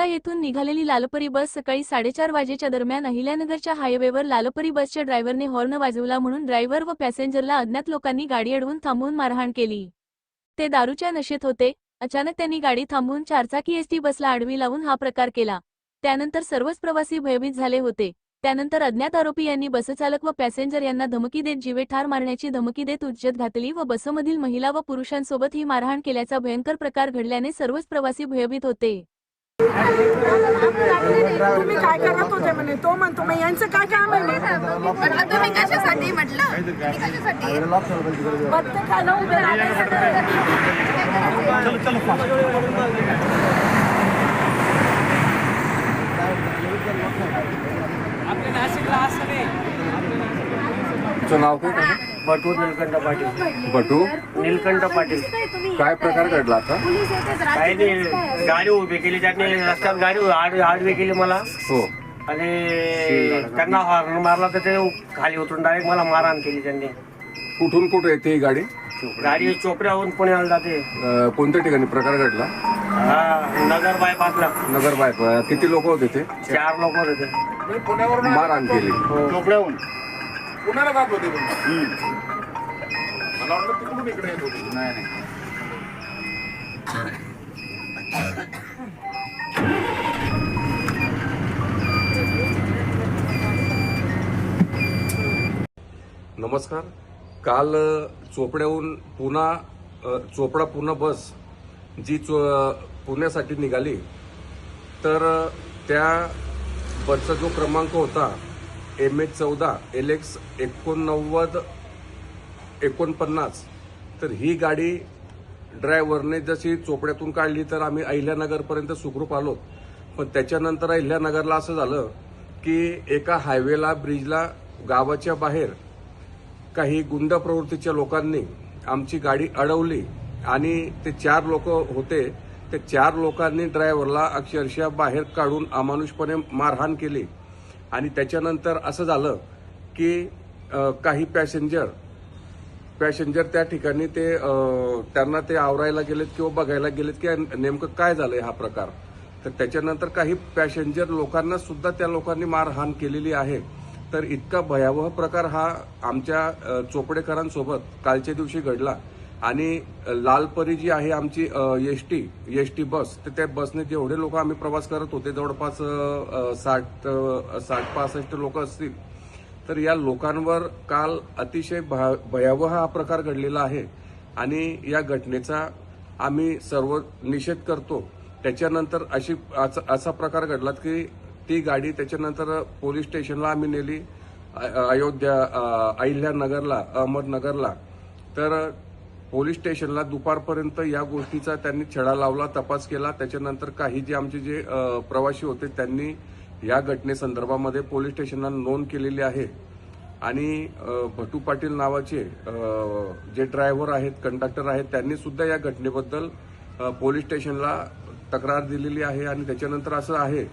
येथून निघालेली लालपरी बस सकाळी 4:30 वाजेच्या दरम्यान अहिल्यानगरच्या हायवेवर लालपरी बसच्या ड्रायव्हरने हॉर्न वाजवला म्हणून ड्रायव्हर व पॅसेंजरला अज्ञात लोकांनी गाडी अडवून थांबवून मारहाण केली। ते दारूच्या नशेत होते। अचानक त्यांनी गाडी थांबवून चारचाकी एसटी बसला आडवी लावून हा प्रकार केला। त्यानंतर सर्वच प्रवासी भयभीत झाले होते। त्यानंतर अज्ञात आरोपी यांनी बसचालक व पॅसेंजर यांना धमकी देत जीवे ठार मारण्याची धमकी देत उज्जत घातली व बसमधील महिला व पुरुषांसोबत ही मारहाण केल्याचा भयंकर प्रकार घडल्याने सर्वच प्रवासी भयभीत होते। तुम्ही काय करत होते म्हणे तो म्हणतो मग यांचं काय काम आहे म्हटलं तुम्ही कशासाठी म्हटलं कशासाठी बघते खायला उभे आपल्या नाशिकला असं नाही। तुझं नाव काय? बटू नीलकंठ पाटील। बटू नीलकंठ पाटील। काय प्रकार घडला आता? काय नाही, गाडी उभी केली त्यांनी रस्त्यात, गाडी आडवी केली मला हो आणि त्यांना हॉर्न मारला तर ते खाली उतरून डायरेक्ट मला मारहाण केली त्यांनी। कुठून कुठे येते ही गाडी? गाडी चोपड्याहून पुण्याला जाते। कोणत्या ठिकाणी प्रकार घडला? हा, नगर बायपासला। नगर बायपास। किती लोक होते ते? 4 लोक होते। मारहाण केली चोपड्याहून पुण्याला जात होते तुम्ही? मला वाटलं तिकडून इकडे येत होते। नाही नमस्कार। काल चोपड्याहून चोपडा पुणे बस जी पुण्यासाठी निघाली तर त्या बसचा जो क्रमांक होता MH14 LX 8949, तर ही गाडी ड्रायव्हरने जशी चोपड्यातून काढली तर आम्ही अहिल्यानगरपर्यंत सुखरूप आलो। पण त्याच्यानंतर अहिल्यानगरला असं झालं की एका हायवेला ब्रिजला गावाच्या बाहेर काही गुंड प्रवृत्तीच्या लोकांनी आमची गाडी अडवली आणि ते 4 लोक होते। ते 4 लोकांनी ड्रायव्हरला अक्षरशः बाहेर काढून अमानुषपणे मारहाण केली आणि त्याच्यानंतर असं झालं की काही पॅसेंजर त्या ठिकाणी त्यांना ते आवरायला गेलेत किंवा बघायला गेलेत की नेमकं काय झालंय हा प्रकार। तर त्याच्यानंतर काही पॅसेंजर लोकांना सुद्धा त्या लोकांनी मारहाण केलेली आहे। तर इतका भयावह प्रकार हा आमच्या चोपडेकरांसोबत कालच्या दिवशी घडला आणि लालपरी जी आहे आमची एसटी बस, तर त्या बसने जेवढे लोक आम्ही प्रवास करत होते जवळपास 60-65 लोक असतील। तर या लोकांवर काल अतिशय भयावह हा प्रकार घडलेला आहे आणि या घटनेचा आम्ही सर्व निषेध करतो। त्याच्यानंतर असा प्रकार घडला की ती गाडी त्याच्यानंतर पोलीस स्टेशनला आम्ही नेली, अहिल्यानगरला, अहमदनगरला। तर पोलीस स्टेशनला दुपारपर्यंत या गोष्टीचा त्यांनी छडा लावला, तपास केला। त्याच्यानंतर काही जे आमचे जे प्रवासी होते त्यांनी या घटनेसंदर्भामध्ये पोलीस स्टेशनला नोंद केलेली आहे आणि भटू पाटील नावाचे जे ड्रायव्हर आहेत, कंडक्टर आहेत, त्यांनी सुद्धा या घटनेबद्दल पोलीस स्टेशनला तक्रार दिलेली आहे। आणि त्याच्यानंतर असं आहे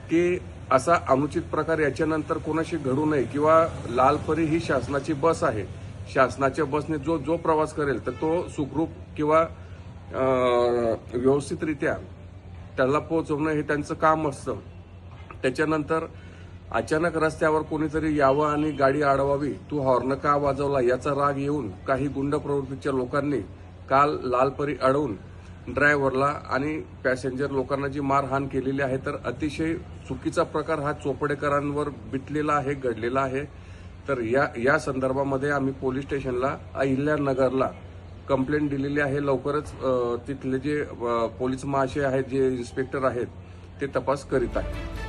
की असा अनुचित प्रकार याच्यानंतर कोणाशी घडू नये किंवा लालपरी ही शासनाची बस आहे। शासनाच्या बसने जो प्रवास करेल तर तो सुखरूप किंवा व्यवस्थितरित्या त्याला पोहोचवणं हे त्यांचं काम असतं। त्याच्यानंतर अचानक रस्त्यावर कोणीतरी यावं आणि गाडी अडवावी, तू हॉर्न का वाजवला याचा राग येऊन काही गुंड प्रवृत्तीच्या लोकांनी काल लालपरी अडवून ड्रायव्हरला आणि पॅसेंजर लोकांना जी मारहाण केलेली आहे। तर अतिशय चुकीचा प्रकार हा चोपडेकरांवर बिटलेला आहे, घडलेला आहे। तर या संदर्भामध्ये आम्ही पोलीस स्टेशनला अहिल्यानगरला कंप्लेंट दिलेली आहे। लवकरच तिथले जे पोलीस महाशय आहेत, जे इन्स्पेक्टर आहेत, ते तपास करीत आहेत।